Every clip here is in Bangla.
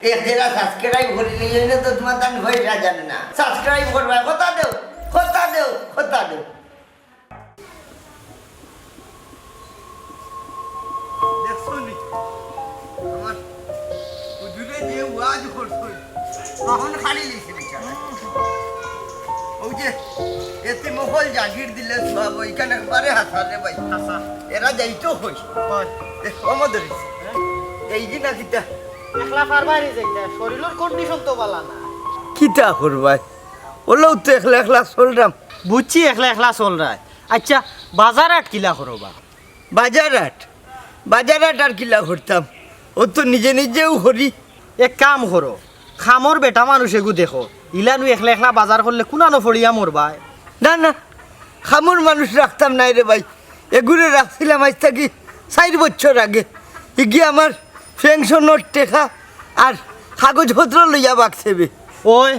যারা সাবস্ক্রাইব করে নিয়ে না তো তোমার দান পয়সা জানে না সাবস্ক্রাইব করবা কথা দেও দেখছো নি আমার হুজুরে যে ওয়াজ করছই তখন খালি লিখে বেচারা ওই যে এতে মহল জাগির দিলে সব ওইখানে একবারে হাসালে ভাই হাসা এরা যাইতো হই আমাদের এই যে না কিতা একলা ফারবারি যাইতা শরীরের কন্ডিশন তো ভালো না কিতা করবাই ওলাও তো একলা চলরাম বুঝছি একলা চল রায় আচ্ছা বাজার আট কিলা করবা বাজার হাট আর কিলা করতাম ও তো নিজেও করি এক কাম করো খামর বেটা মানুষ এগু দেখো ইলানু একলা বাজার করলে কোনানো ফড়িয়া মরবাই না খামুর মানুষ রাখতাম নাই রে ভাই এগুলো রাখছিলাম আজ থাকি 4 বছর আগে এগিয়ে আমার পেনশনের টেকা আর কাগজপত্র লইয়া বাকছেবে ওই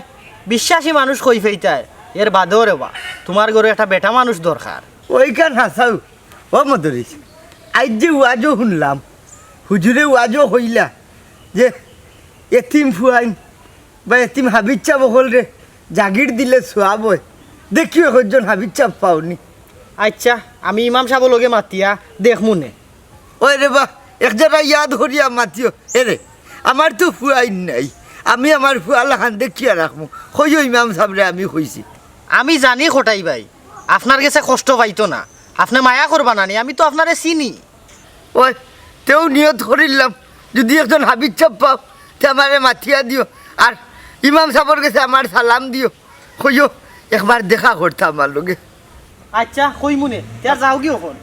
বিশ্বাসী মানুষ কই ফেইতায় এর বাদেও রে বা তোমার ঘরে একটা বেটা মানুষ দরকার ওইখান হাসাও ও মদরিস আজ যে ওয়াজও শুনলাম হুজুরে ওয়াজও হইলা যে এতিম ফুয়াইন বা এতিম হাবিজ চাপ হল রে জাগির দিলে সোয়াব হয় দেখিও একজন হাবিজ চাপ পাওনি আচ্ছা আমি ইমাম সাহেব লগে মাতিয়া দেখ মনে ওই রে বা এক জায়গায় ইয়াদ করিয়া মাতিও এরে আমার তো ফুয়াইন নাই আমি আমার ফুয়ালা খান দেখিয়া রাখবো কইও ইমাম সাহেবরে আমি কইছি আমি জানি খোটাই ভাই আপনার কাছে কষ্ট পাইতো না আপনি মায়া করবা নানি আমি তো আপনারে চিনি ওই তেও নিয়ত করিলাম যদি একজন হাবিজ চাপ পাও তে আমারে মাথিয়া দিও আর ইমাম সাহেবের কাছে আমার সালাম দিও কইও একবার দেখা করতে আমার লগে আচ্ছা কই মনে তার যাও কি এখন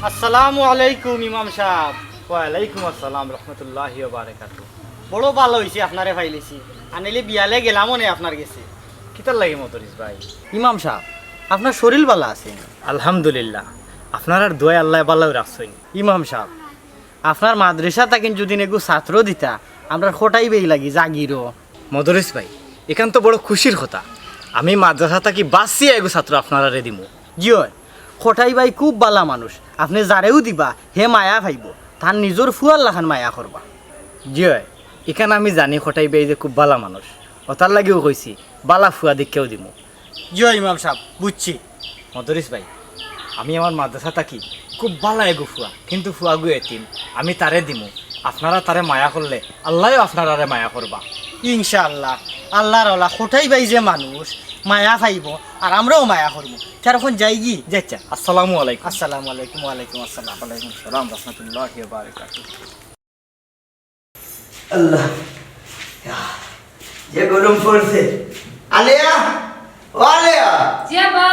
আসসালামু আলাইকুম ইমাম সাহেব ওয়ালাইকুম আসসালাম রহমতুল্লাহি ওয়া বারাকাতুহু বড় ভালো হইছে আপনারে ফাইলেছি আনিলে বিয়ালে গেলামও নে আপনার গেছে কিতার লাগে মতরিস ভাই ইমাম সাহেব আপনার শরীর ভালো আছে আলহামদুলিল্লাহ আপনার আর দোয়া আল্লাহ ভালো রাখছেন ইমাম সাহেব আপনার মাদ্রাসা তাকিন যদি নেগু ছাত্র দিতা আমরা খোটাই বেই লাগি জাগিরও মদরিস ভাই এখান তো বড় খুশির কথা আমি মাদ্রাসা থাকি বাঁচিয়ে এগো ছাত্র আপনারা দিব জিও খোটাই ভাই খুব বালা মানুষ আপনি যারেও দিবা হে মায়া ভাইব তার নিজের ফুয়াল লাখান মায়া করবা জি হয় এখানে আমি জানি খটাই বেই যে খুব বালা মানুষ ওটার লাগেও কইছি বালা ফুয়া দেখেও দিব জিও ইমাম সাহেব বুঝছি মদরিস ভাই আমি আমার মাদ্রাসা থাকি খুব বালা এগো ফুয়া কিন্তু ফুয়াগু এতিম আমি তারে দিমু আপনারা তারে মায়া করলে আল্লাহও আপনারা মায়া করবা ইনশাআল্লাহ আল্লাহর ওলা খোটাই ভাই যে মানুষ মায়া ভাইব আর আমরাও মায়া করবো তার এখন যাই গি যাচ্ছা আসসালামু আলাইকুম আসসালামু আলাইকুম ওয়ালাইকুম আসসালাম ওয়ালাইকুম আসসালাম রহমতুল্লাহি ওয়া বারাকাতুহু আল্লাহ যে গরম পড়ছে আলিয়া ও আলিয়া জি বাবা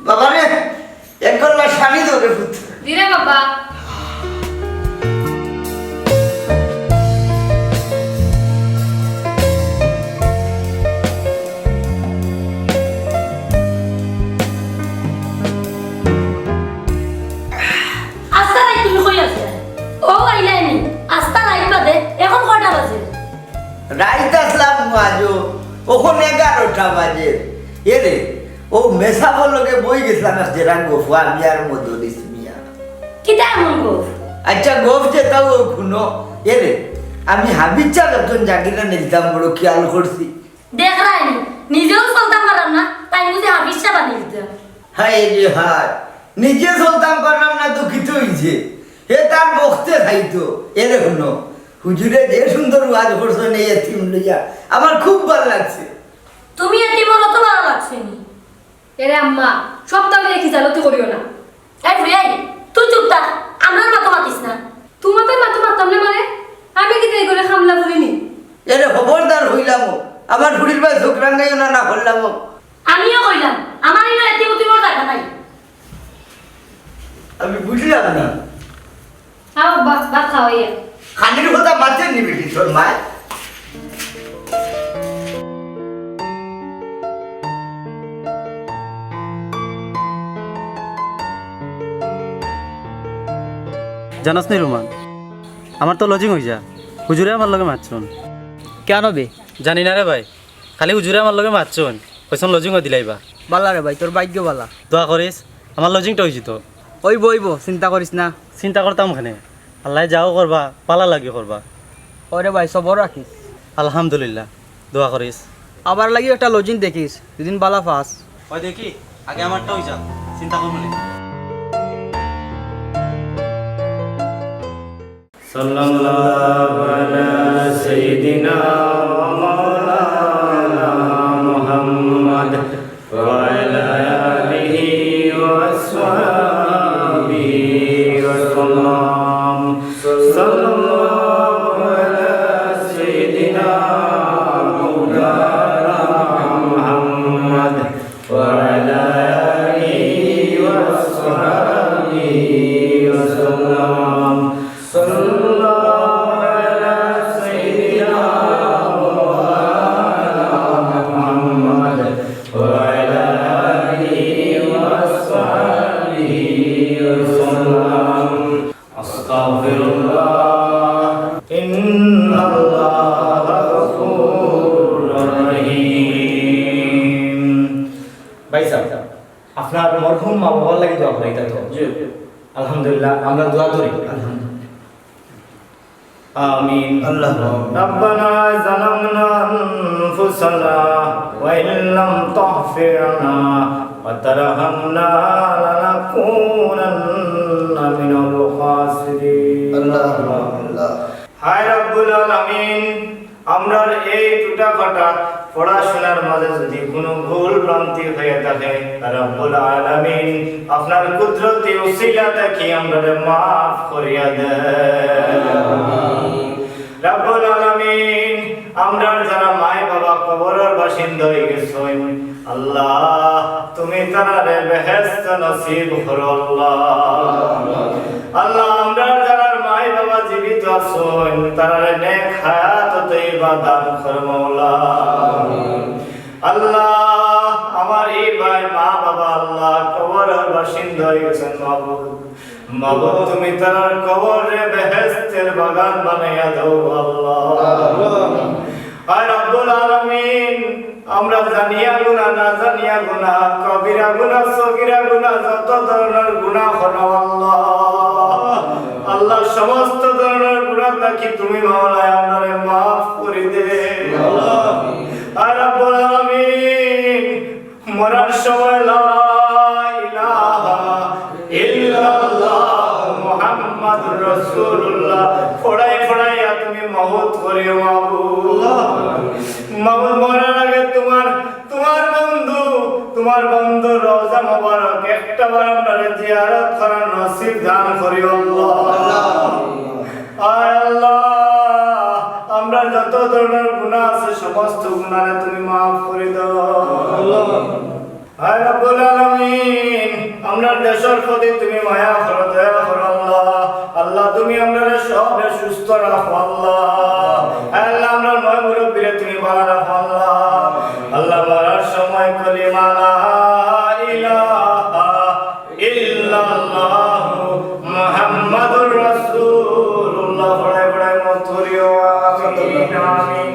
বাবা রে এক গ্লাস পানি দাও রে পুত্র দিরে বাবা আস্তা রাইত তুমি কই আছে ও আইলাইনি আস্তা রাইত বাদে এখন কয়টা বাজে রাইত আসলাম আজও ওখানে 11টা বাজে এরে ও মেসাবর লগে বই গেছিলাম এক জেরা গোফু আমি আর মদরিস মিয়া কিতা এমন গো আচ্ছা গোফ যে তাও খুনো এরে আমি হাবিজ চাপ একজন জাগিরা নিতাম বড় খেয়াল করছি দেখ রাইনি নিজেও চলতাম পারাম না তাই বুঝে হাফিজটা বানিয়ে দিতে হায় রে হায় নিজে চলতাম পারলাম না তো কিছু হইছে এ তার বকতে খাইতো এরে শুনো হুজুরে যে সুন্দর ওয়াজ করছেন এই এতিম লইয়া আমার খুব ভালো লাগছে তুমি এতিমর অত ভালো লাগছে নি এরে আম্মা সপ্তাহে দেখি জালতি করিও না এই তুই চুপ থাক আমার মাথা মাতিস না তোমার তো মাথা মারতাম না মানে আমি কি তাই করে খামলা বলিনি এরে খবরদার হইলাম আমার ঘুরির ভাই ঝোকরান গাইও না না করলাম আমিও কইলাম আমার ইনো এতে উতিমর জায়গা নাই আমি বুঝলাম না আও বাপ খাওয়াই খানির কথা মাঝে নিবি কি তোর মায় জানাস নি রোমান আমার তো লজিং হয়ে যা হুজুরে আমার লগে মারছুন কেন বে জানি না রে ভাই খালি হুজুরে আমার লগে মারছুন কইছন লজিং দিলাইবা বালা রে ভাই তোর ভাগ্য বালা দোয়া করিস আমার লজিংটা হয়েছি তো ওইব চিন্তা করিস না চিন্তা করতাম খানে আল্লাহ যাও করবা পালা লাগি করবা ওরে ভাই সবর রাখিস আলহামদুলিল্লাহ দোয়া করিস আবার লাগি একটা লজিং দেখিস দুদিন বালা পাস ওই দেখি আগে আমারটা হয়ে যা চিন্তা করবো না সাল্লাল্লাহু আলা সাইয়্যিদিনা ওয়া মাওলানা মুহাম্মদ ওয়া আলা আলিহি ওয়া আসহাবিহি ওয়া সাল্লাম সাল্লাল্লাহু আলা সাইয়্যিদিনা মাওলানা মুহাম্মদ ওয়া আলা আলিহি ওয়া আসহাবিহি ওয়া সাল্লাম আপনার মরহুম মা বাবার লাগে দোয়া করি তাই তো আলহামদুলিল্লাহ আমরা দোয়া করি آمين ربنا ظلمنا أنفسنا وإن لم تغفر لنا وترحمنا لنكونن من الخاسرين হায় রব্বুল আলামিন আমরার এই টুটা ফাটা পড়াশোনার মাঝে যদি কোনো ভুল ভ্রান্তি হয়ে থাকে রব্বুল আলামিন আপনার কুদরতি উসিলা থেকে আমরারে maaf করিয়া দেন রব্বুল আলামিন আমরার যারা মায় বাবা কবরের বাসিন্দা হয়ে গেছে আল্লাহ তুমি তারারে বেহেশত নসিব করো আল্লাহ আল্লাহ আমরার যারা মায় বাবা জীবিত আছেন তারারে নেক হায়াত তৈবা দান করো মাওলা আল্লাহ আমার এই ভাই মা বাবা আল্লাহ কবরের বাসিন্দা হয়ে গেছেন মাবুদ তুমি তার কবরে বেহেশতের বাগান বানাইয়া দাও আল্লাহ আর রব্বুল আলামিন আমরা জানিয়া গুনাহ না জানিয়া গুনাহ কবিরা গুনাহ সগীরা গুনাহ যত ধরনের গুনাহ করো আল্লাহ আল্লাহ সমস্ত ধরনের গুনাহ থেকে তুমি মাওলা আমারে maaf করে দে আল্লাহ আর রব্বুল আলামিন মরার সময় লা ইলাহা ইল্লাল্লাহ মুহাম্মাদুর রাসূলুল্লাহ ফড়াই ফড়াইয়া তুমি মওত করিও মাবুদ মাবুদ মরার আগে তোমার বন্ধু রওজা মোবারক একটা বার আমরা জিয়ারত করার নসিব দান করিও আল্লাহ আয় আল্লাহ আমরা যত ধরনের গুনাহ আছে সমস্ত গুনাহে তুমি maaf করে দাও আল্লাহ আয় রব্বুল আলামিন আমরা দেশের প্রতি তুমি মায়া করো দয়া করো আল্লাহ আল্লাহ তুমি আমাদের সবে সুস্থ রাখো আল্লাহ আল্লাহ আমরা নয় মুরব্বিরে তুমি ভালো রাখো আল্লাহ আল্লাহ মরার সময় কলিমা লা ইলাহা ইল্লাল্লাহ মুহাম্মাদুর রাসূলুল্লাহ পড়াই পড়াই মত করিও আমিন আমিন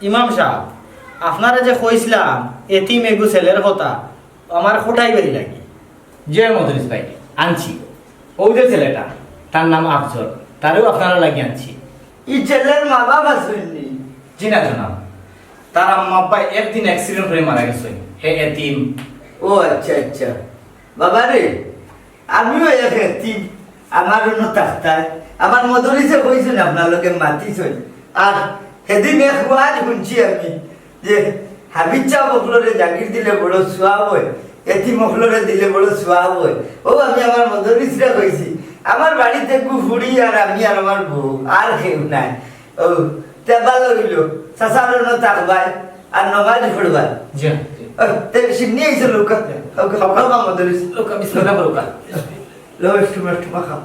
ইমাম সাহেব আপনারা যে কইছিলাম এতিম এগু ছেলের কথা আমার কোটাই বেরি লাগে যে মদরিস ভাই আনছি ওই যে ছেলেটা তার নাম আফজল তারও আপনারা লাগিয়ে আনছি এই ছেলের মা বাবা শুনলি জি না জনাব তার আম্মা আব্বা একদিন অ্যাক্সিডেন্ট করে মারা গেছে হে এতিম ও আচ্ছা আচ্ছা বাবা রে আমিও এক এতিম আমার অন্য তাস্তায় আমার মদরিসে কইছেন আপনার লোকে মাতিছেন আর সেদিন এক ওয়াজ শুনছি আমি যে হাবিজ চা বকলরে জাগির দিলে বড় সোয়াব হয় এটি মহলরে দিলে বড় সোয়াব হয়। ও আমি আমার মদরিসরা কইছি আমার বাড়িতে গুফুড়ি আর আমি আর আমার বউ আর কেউ নাই। ও তে ভালো হইল সাসারও না থাকবাই আর নমাজ পড়বাই। জি তে সিন্নি আইছে লোক ওকে খাওয়া মদরিস লোক বিসমিল্লাহ করুকা লো একটু খাও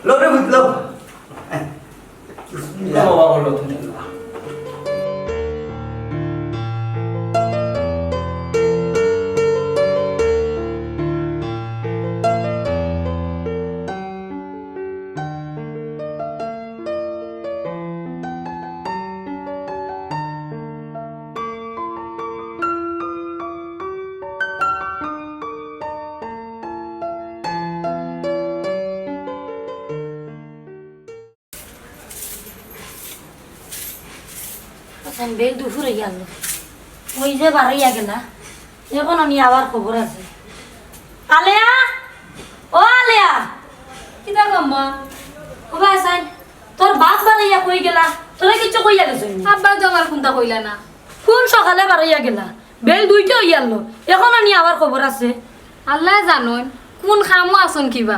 লো রে বুঝলো বাবা বলো তুমি আচ্ছা বেল দুপুর হয়ে গেল ওই যে বাড়াইয়া গেলা এখন আমি আবার খবর আছে আলেয়া ও আলেয়া কিতা গম্মা ও ভাই সাইন তোর বাপ বাড়াইয়া কই গেলা তোরা কিছু কইয়া গেছ আব্বা তো আমার কোনটা কইলা না কোন সকালে বাড়াইয়া গেলা বেল দুইটা হয়ে গেল এখন আমি আবার খবর আছে আল্লাহ জানোন কোন খামো আসন কিবা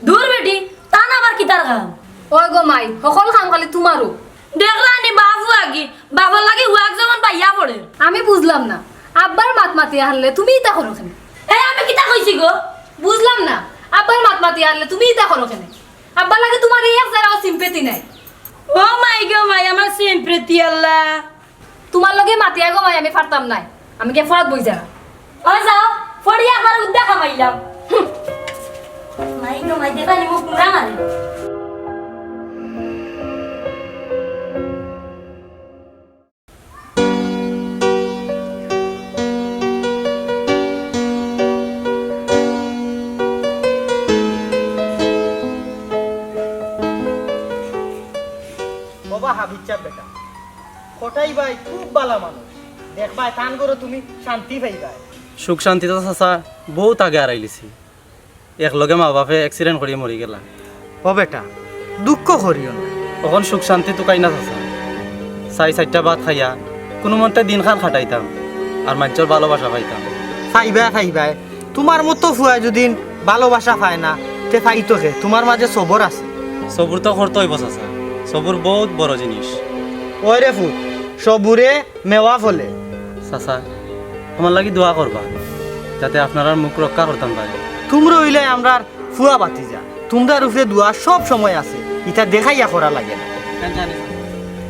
দূর বেটি তা না আবার কিতার খাম ওই গো মাই সকল খাম খালি তোমারও দেখলা নি বাবু আগি বাবার লাগে হুয়াক যেমন পাইয়া পড়ে আমি বুঝলাম না আব্বার মাত মাতি আনলে তুমি ইতা করো কেন এই আমি কিতা কইছি গো বুঝলাম না আব্বার মাত মাতি আনলে তুমি ইতা করো কেন আব্বার লাগে তোমার এই এক জায়গাও সিম্পেতি নাই ও মাই গো মাই আমার সিম্পৃতি আল্লাহ তোমার লগে মাতিয়া গো মাই আমি পারতাম নাই আমি কে ফরাত বই যারা ও যাও ফড়িয়া আমার উদ্দা খামাইলাম মাই গো মাই দেখা নি মুখ মুড়া মারে বাবা হাবিচ্ছা বেটা কোটাই ভাই খুব ভালো মানুষ দেখবাই তান করে তুমি শান্তি পাইবাই সুখ শান্তি তো চাচা বহুত আগে হারাইলিছি একলগে মা বাপে এক্সিডেন্ট করিয়ে মরি গেলা ও বেটা দুঃখ করিও না তখন সুখ শান্তি তো কাই না চাচা চাই চারটা ভাত খাইয়া কোনো মতে দিন খান খাটাইতাম আর মানুষের ভালোবাসা পাইতাম খাইবাই তোমার মতো ফুয়া যদি ভালোবাসা পায় না তে ফাইতো কে তোমার মাঝে সবর আছে সবুর তো করতে হইব চাচা সবুর বহুত বড় জিনিস ওই রে ফুট সবুরে মেওয়া ফলে চাচা আমার লাগি দোয়া করবা যাতে আপনার মুখ রক্ষা করতাম পারে তোমরা হইলে আমরা ফুয়া বাতি যা তোমরা রূপে দোয়া সব সময় আছে এটা দেখাইয়া করা লাগে না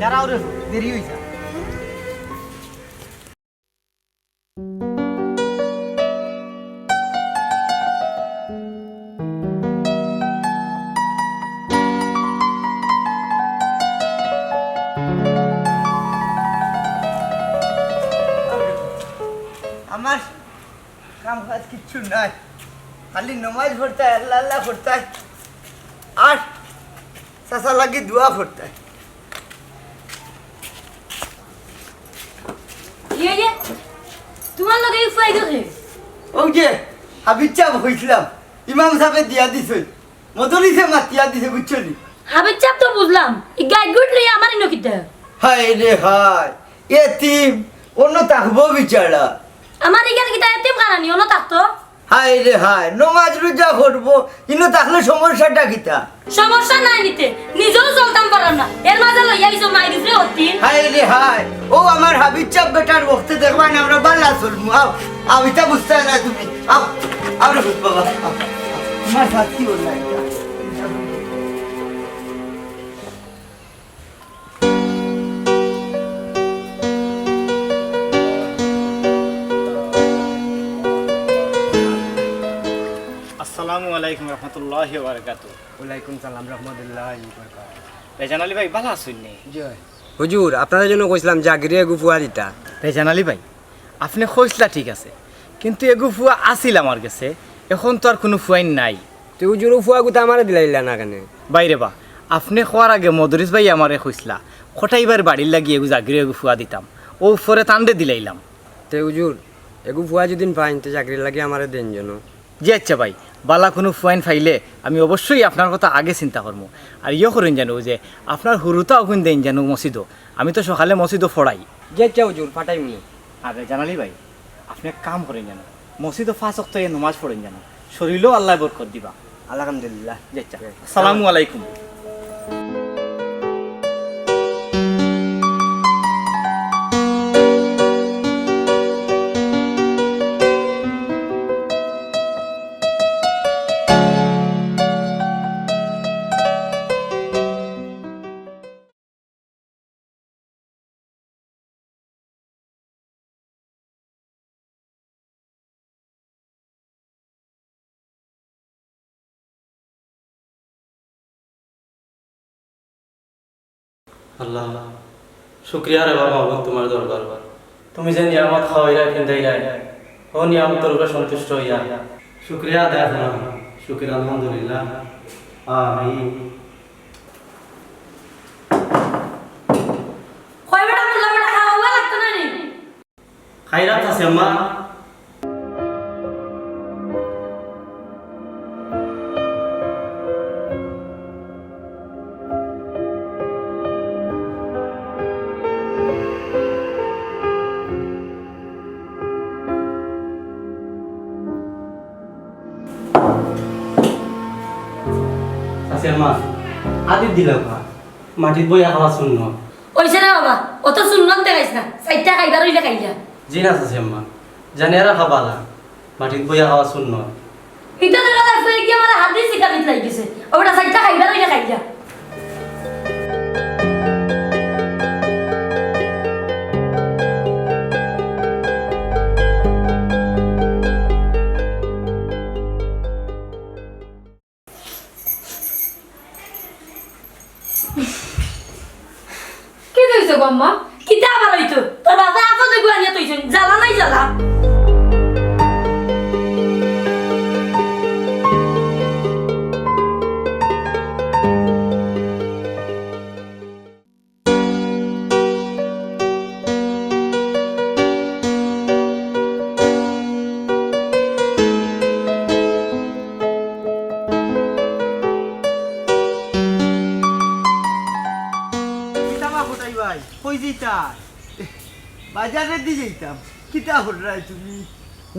যারা ওরে দেরি হইছা আমার কাম কাজ কিচ্ছু নাই খালি নমাজ পড়তে আল্লাহ আল্লাহ পড়তে আর চাচা লাগি দোয়া পড়তে ইয়ে ইয়ে তোমার লগে ফুয়াই গেছে ওই যে হাবিজ চাপ হয়েছিলাম ইমাম সাহেব দিয়া দিছে মদরিসে মাতিয়া দিছে বুঝছো নি হাবিজ চাপ তো বুঝলাম ই গাইড গুড লই আমার নকিতে হায় রে হায় এতিম অন্য থাকবো বিচারা আমার ইগান কিতা এতিম কারানি অন থাকতো হায় রে হায় নমাজ রোজা করবো কিন্তু থাকলে সমস্যাটা কিতা সমস্যা নাই নিতে নিজেও চলতাম পারো না এর মাঝে লইয়া গেছো মাই দিছে অতি হায় রে হায় ও আমার হাবিজ চাপ বেটার বক্তে দেখবা না আমরা বাল্লা চলমু আও আও এটা বুঝতে না তুমি আও আও রে বাবা আও, আও। তোমার সাথী হল না এটা আসসালামু আলাইকুম রহমতুল্লাহি ওয়া বারাকাতুহু ওয়ালাইকুম সালাম রহমতুল্লাহ রেজান আলী ভাই ভালো আছেন নি হুজুর আপনাদের জন্য কইছিলাম জাগিরে গুফুয়া দিতা রেজান আলী ভাই আপনি কইসলা ঠিক আছে কিন্তু এগু ফুয়া আসিল আমার কাছে এখন তো আর কোনো ফুয়াইন নাই তো হুজুর ফুয়া গুতা আমারে দিলাইলা না কেন বাইরে বা আপনি খোয়ার আগে মদরিস ভাই আমারে কইসলা কটাইবার বাড়ির লাগি এগু জাগিরে এগু ফুয়া দিতাম ও ফরে তান্ডে দিলাইলাম তো হুজুর এগু ফুয়া যদি পাইন তো চাকরি লাগে আমারে দেন যেন জি আচ্ছা ভাই বালা কোনো ফুয়াইন ফাইলে আমি অবশ্যই আপনার কথা আগে চিন্তা করবো আর ইয়ে করেন জানো যে আপনার হুরুতাও কোন দেন জানো মসজিদও আমি তো সকালে মসজিদও ফড়াই যে হুজুর ফাটাই মনে আর জানালি ভাই আপনি এক কাম করেন জানো মসজিদে 5 ওয়াক্ত নামাজ পড়েন জানো শরীরও আল্লাহ বরকত দিবা আলহামদুলিল্লাহ যাচ্ছা আসসালামু আলাইকুম আল্লাহ শুক্রিয়া রে বাবা তোমার দরবার তুমি যে নিয়ামত খাওয়াইলা কিনতেইলাই ও নিয়ামতের উপরে সন্তুষ্ট হইয়া শুক্রিয়া আদায় করলাম শুক্রিয়া আলহামদুলিল্লাহ আমিন কয় বেটা মুলা বেটা খাওয়া লাগতো না নি খাইরাত আছে আম্মা আছে আম্মা আদি দিলাম মাটির বইয়া খাওয়া শূন্য ওইছে না বাবা অত সুন্নত দেখাইছ না 4টা খাইবার হইলে খাইলা জি না আছে আম্মা জানি আর খাবালা মাটির বইয়া খাওয়া শূন্য এটা দেখা লাগছে কি আমার হাতে শিকা দিতে লাগিছে ওটা 4টা খাইবার হইলে খাইলা কি হইছে গো আম্মা কিতা আবার হইতো তোর বাবা আপদে গুয়ানিয়া তৈছেন জ্বালা নাই জ্বালা কিতাবা কোথায় ভাই কই যেতা বাজারে দিয়ে যেতাম কিতা হরাই তুমি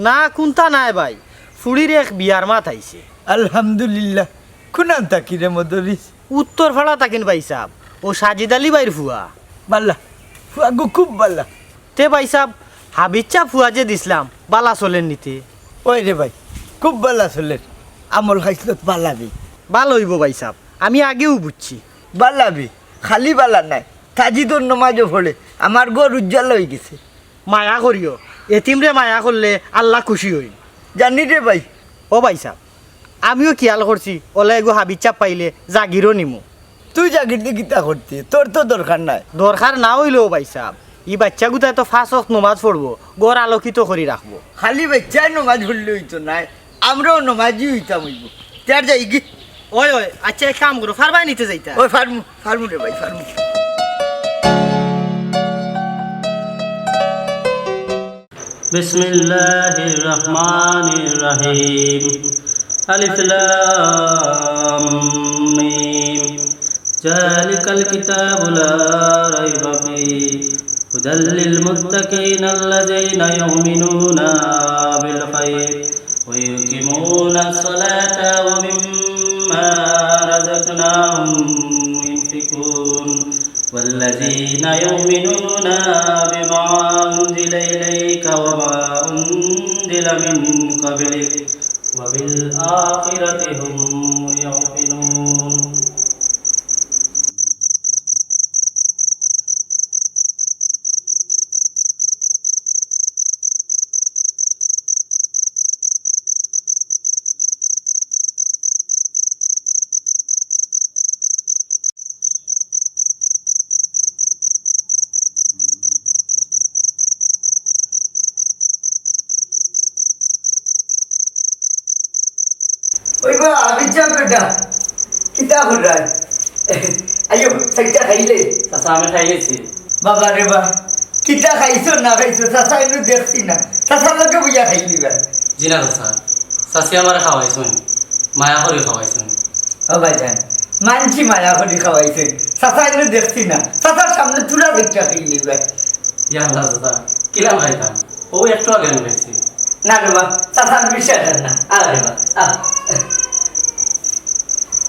না কোনটা নাই ভাই ফুড়ির এক বিয়ার মাত আইছে আলহামদুলিল্লাহ কুনান তাকি রে মদরিস উত্তর ফাড়া তাকিন ভাই সাহেব ও সাজিদ আলী ভাইয়ের ফুয়া বাল্লা ফুয়াগু খুব বাল্লা তে ভাই সাহেব হাবিচ্চা ফুয়া যে দিছিলাম বালা চলেন নিতে ওই রে ভাই খুব বাল্লা চলের আমল খাইছিল বাল্লাবি ভালো হইব ভাই সাহেব আমি আগেও বুঝছি বাল্লাবি খালি বাল্লা নাই তাজিদুর নমাজও পড়ে আমার ঘর উজ্জ্বল হয়ে গেছে মায়া করিও এতিমরে মায়া করলে আল্লাহ খুশি হই জানি রে ভাই ও ভাই সাহেব আমিও খেয়াল করছি ওলা এগো হাবিচ্চা পাইলে জাগিরও নিমু তুই জাগির দিয়ে কিতা করতে তোর তো দরকার নাই দরকার না হইলেও ভাই সাহেব ই বাচ্চা গুতায় তো 5 ওয়াক্ত নমাজ পড়বো গড় আলোকিত করে রাখবো খালি বাচ্চায় নমাজ পড়লে হইতো নাই আমরাও নমাজই হইতাম হইব তার যাই কি ওই ওই আচ্ছা এক কাম করো ফারবাই নিতে যাইতা ওই ফার্মু ফার্মু রে ভাই ফার্মু বিসমিল্লাহির রহমানির রহিম আলিফ লাম মিম যালিকাল কিতাবু লা রাইবা ফীহি হুদাল লিল মুত্তাকিনা আল্লাযীনা ইউমিনুনা বিল গায়ব ওয়া ইউকিমুনাস সালাতা ওয়া মিম্মা রাযাকনাহুম ينفقون والذين يؤمنون بما أنزل إليك وما أنزل من قبلك وبالآخرة هم يوقنون ওই গো আবিজা বেটা কিতা হরাই আইও সাইটা খাইলে চাচা আমি খাই গেছি বাবা রে বা কিতা খাইছো না খাইছো চাচা এনু দেখছি না চাচা লগে বুঝা খাইলি বা জি না চাচা চাচি আমার খাওয়াইছেন মায়া করে খাওয়াইছেন ও ভাইজান মানছি মায়া করে খাওয়াইছে চাচা এনু দেখছি না চাচার সামনে তুলা ভিক্ষা খাইলি বা ইয়া আল্লাহ চাচা কিলাম খাইতাম ও একটু আগে আমি খাইছি না রে বা চাচার বিশ্বাস হয় না আরে বা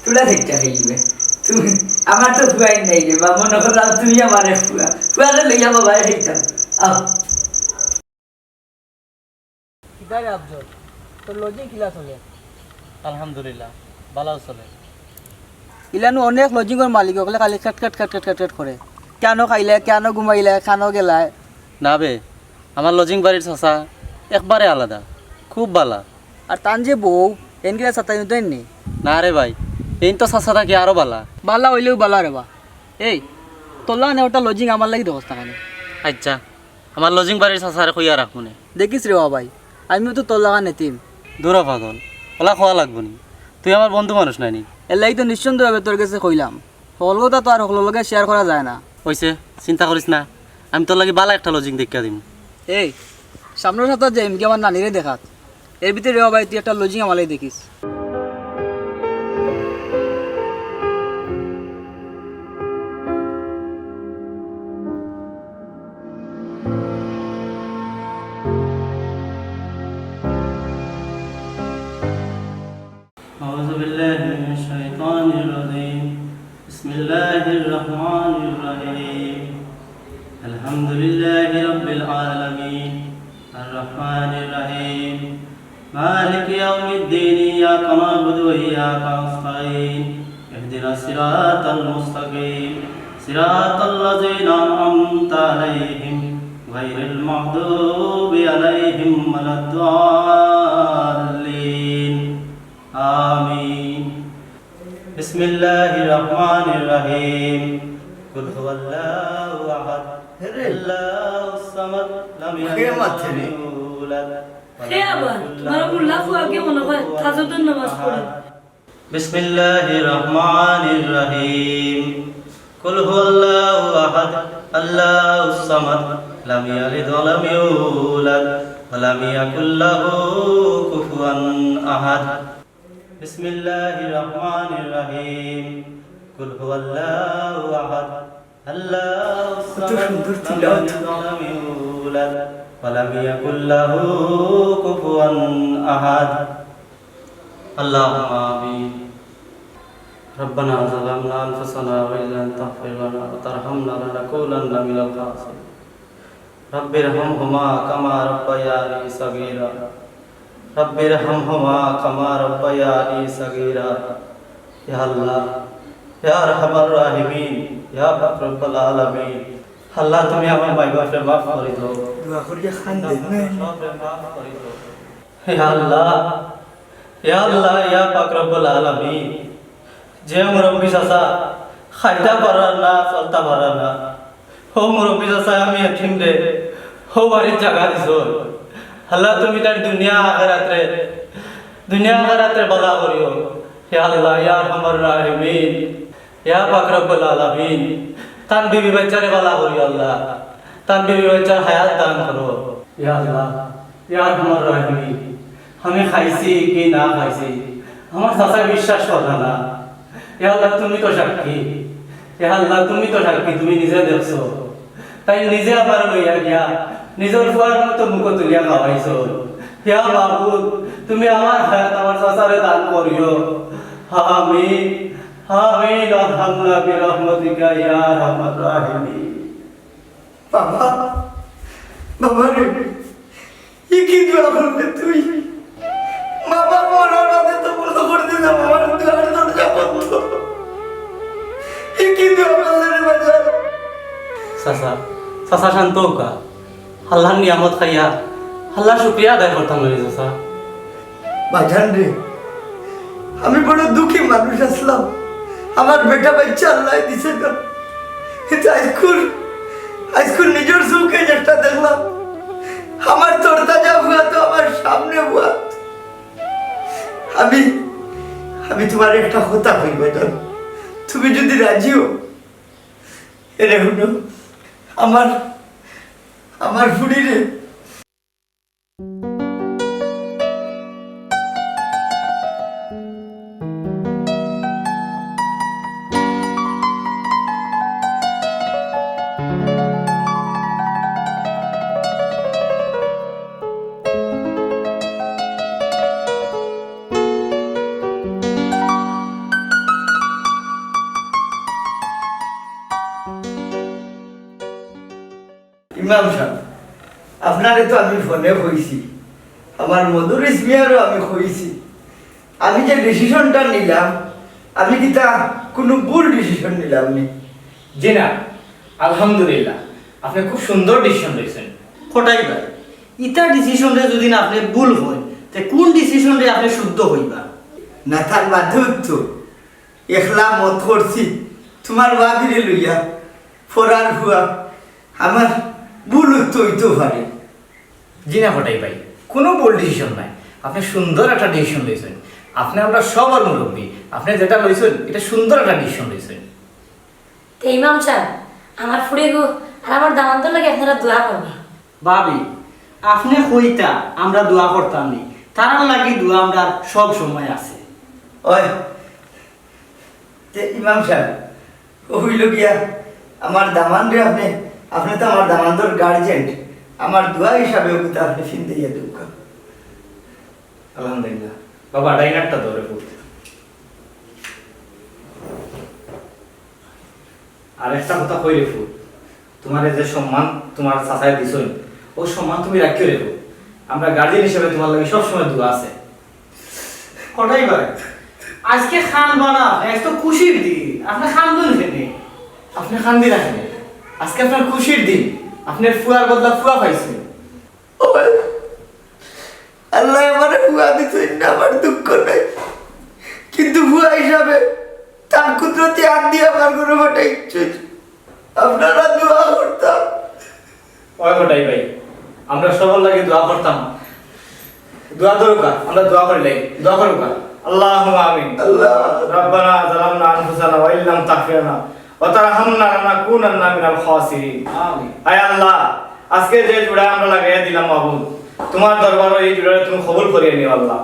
তুলা দেখতে হইবে তুমি আমার তো ফুয়াই নাই রে বা মনে করলাম তুমি আমারে ফুয়ারে লইয়া বাবা হইতাম কিদারে আফজল তোর লজিং কিলা চলে আলহামদুলিল্লাহ ভালো চলে ইলানো অনেক লজিংয়ের মালিক ওগুলো খালি কাট কাট কাট কাট কাট কাট করে কেন খাইলে কেন ঘুমাইলে কেন গেলায় না বে আমার লজিং বাড়ির চাচা একবারে আলাদা খুব ভালা আর তান যে বউ এনগিলা সাতাই দেন নি না রে ভাই এই তো চাচা থাকি আরো ভালা বালা হইলেও বালা রে বা এই তোলা নে ওটা লজিং আমার লাগি দোস্ত না আচ্ছা আমার লজিং বাড়ির চাচারে কইয়া রাখবো নে দেখিস রে ভাই আমিও তো তোর লাগা নেতিম দূর পাগল ওলা খোয়া লাগবো নি তুই আমার বন্ধু মানুষ নাইনি এলাই তো নিশ্চিন্তভাবে তোর কাছে কইলাম সকল কথা তো আর সকলের লগে শেয়ার করা যায় না হইছে চিন্তা করিস না আমি তোর লাগি বালা একটা লজিং দেখা দিম এই সামনের সপ্তাহ যে এমকে আমার নানিরে দেখাত এর ভিতরে রে ভাই তুই একটা লজিং আমার লাগি দেখিস أعوذ بالله من الشيطان الرجيم بسم الله الرحمن الرحيم الحمد لله رب العالمين الرحمن الرحيم مالك يوم الدين إياك نعبد وإياك نستعين اهدنا الصراط المستقيم صراط الذين أنعمت عليهم غير المغضوب عليهم ولا الضالين آمين بسم الله الرحمن الرحيم قل هو الله أحد الله الصمد لم يلد ولم يولد হে আবার তোমার মুল্লা ফুয়াকে মনে হয় তাহাজ্জুদের নামাজ পড়ে بسم الله الرحمن الرحيم قل هو الله أحد الله الصمد لم يلد ولم يولد ولم يكن له كفوا أحد بسم الله الرحمن الرحيم قل هو الله أحد الله الصمد لم يلد ولم يولد ولم يكن له كفوا أحد اللهم آمين ربنا ظلمنا أنفسنا وإن لم تغفر لنا وترحمنا لنكونن من الخاسرين رب ارحمهما كما ربياني صغيرا رب ارحمهما كما ربياني صغيرا يا الله يا أرحم الراحمين يا رب العالمين আল্লাহ তুমি আমার ভাই বাপরে মাফ করে দাও দোয়া করিয়া খান দেন না মাফ করে দাও হে আল্লাহ ইয়া আল্লাহ ইয়া পাক রব্বুল আলামিন যে মুরব্বি চাচা খাইতা পারার না চলতা পারার না ও মুরব্বি চাচা আমি এতিম রে ও বাড়ির জায়গা দিছো আল্লাহ তুমি তার দুনিয়া আখিরাতে বালা করিও হে আল্লাহ ইয়া আরহামার রাহিমিন ইয়া পাক রব্বুল আলামিন তান বিবি বাচ্চারে বালা করিও আল্লাহ তান বিবি বাচ্চার হায়াত দান করো ইয়া আল্লাহ ইয়া আরহামার রাহিমিন আমি খাইছি কি না খাইছি আমার চাচা বিশ্বাস করে না ইয়া আল্লাহ তুমি তো সাক্ষী ইয়া আল্লাহ তুমি তো সাক্ষী তুমি নিজে দেখছো তাই নিজে আমার লইয়া গিয়া নিজের ফুয়ার মতো মুখ তুলিয়া খাওয়াইছো ইয়া মাবুদ তুমি আমার হায়াত আমার চাচারে দান করিও আমিন আমিন আরহামনা বিরহমাতিকা ইয়া আরহামার রাহিমিন বাবা বাবা রে কি দোয়া করবে তুই বাবা মরার আগে তো বলো করতে না বাবার দুয়ার দরজা বন্ধ কি দোয়া করলে রে বাজার চাচা শান্ত হোকা আল্লাহর নিয়ামত খাইয়া আল্লাহ শুক্রিয়া আদায় করতাম না চাচা বাজান রে আমি বড় দুঃখী মানুষ আসলাম আমার বেটা বাচ্চা আল্লাহ দিছে না কিন্তু আজকুর নিজের চোখে যেটা দেখলাম আমার তোরতা যা হুয়া তো আমার সামনে হুয়া আমি তোমার একটা কথা কইব জান তুমি যদি রাজি হো এরে হলো আমার ফুড়ি রে ইমাম সাহেব আপনারে তো আমি ফোনে কইছি, আমার মধুর ইসমিয়ারও আমি কইছি, আমি যে ডিসিশনটা নিলাম আমি কি তা কোনো ভুল ডিসিশন নিলাম নি? জি না, আলহামদুলিল্লাহ আপনি খুব সুন্দর ডিসিশন নিয়েছেন। কোটাই ভাই ইটা ডিসিশনরে যদি না আপনি ভুল হয় তে কোন ডিসিশনরে আপনি শুদ্ধ হইবা? না তার বাধ্য তো একলা মত করছি তোমার বাবিরে লইয়া ফরার হুয়া আমার ভুল তো হইতে পারে। জি না ফটাই ভাই, কোনো ভুল ডিসিশন নাই, আপনি সুন্দর একটা ডিসিশন নিয়েছেন। আপনি আমরা সবার মুরব্বী, আপনি যেটা লইছেন এটা সুন্দর একটা ডিসিশন নিয়েছেন। তো ইমাম সাহেব আমার ফুড়ে গো আর আমার দামান্তর লাগে আপনারা দোয়া করবেন। ভাবি আপনি হইতা আমরা দোয়া করতাম নি, তার লাগি দোয়া আমরা সব সময় আছে। ওই যে ইমাম সাহেব ও হইল গিয়া আমার দামান রে আপনি আপনি তো আমার দামান্তর গার্জেন্ট, আমার দোয়া হিসাবে ওকে তো আপনি ফিন দিয়ে দুঃখ। আলহামদুলিল্লাহ বাবা ডাইনারটা ধরে ফুট। আর একটা কথা কই রেখো, তোমার যে সম্মান তোমার চাচায় দিছই ও সম্মান তুমি রাখিও রেখো। আমরা গার্জিয়ান হিসেবে তোমার লাগে সবসময় দোয়া আছে। কোটাই ভাই আজকে খান বানা এত খুশির দিন, আপনি খান দুন খেনে। আপনি খান্দি রাখেন, আজকে আপনার খুশির দিন, আপনার ফুয়ার বদলা ফুয়া পাইছেন। ওই আল্লাহ আমার ভুয়া দিচ্ছেন না, আমার দুঃখ নাই, কিন্তু ভুয়া হিসাবে তার কুদরতি হাত দিয়ে আমার কোনো বাটা ইচ্ছে আপনারা দোয়া করতাম। ওই ওটাই ভাই, আমরা সবার লাগে দোয়া করতাম। দোয়া দরকার, আমরা দোয়া করি লাগে, দোয়া করুক। আল্লাহুম্মা আমিন। আল্লাহ রব্বানা যালামনা আনফুসানা ওয়া ইল্লাম তাগফিরনা ওয়া তারহামনা লানাকুনান্না মিনাল খাসিরিন। আমিন। আয় আল্লাহ, আজকে যে জোড়া আমরা লাগাইয়া দিলাম মাবুদ, তোমার দরবারে এই জোড়াটা তুমি কবুল করিয়ে নিও আল্লাহ।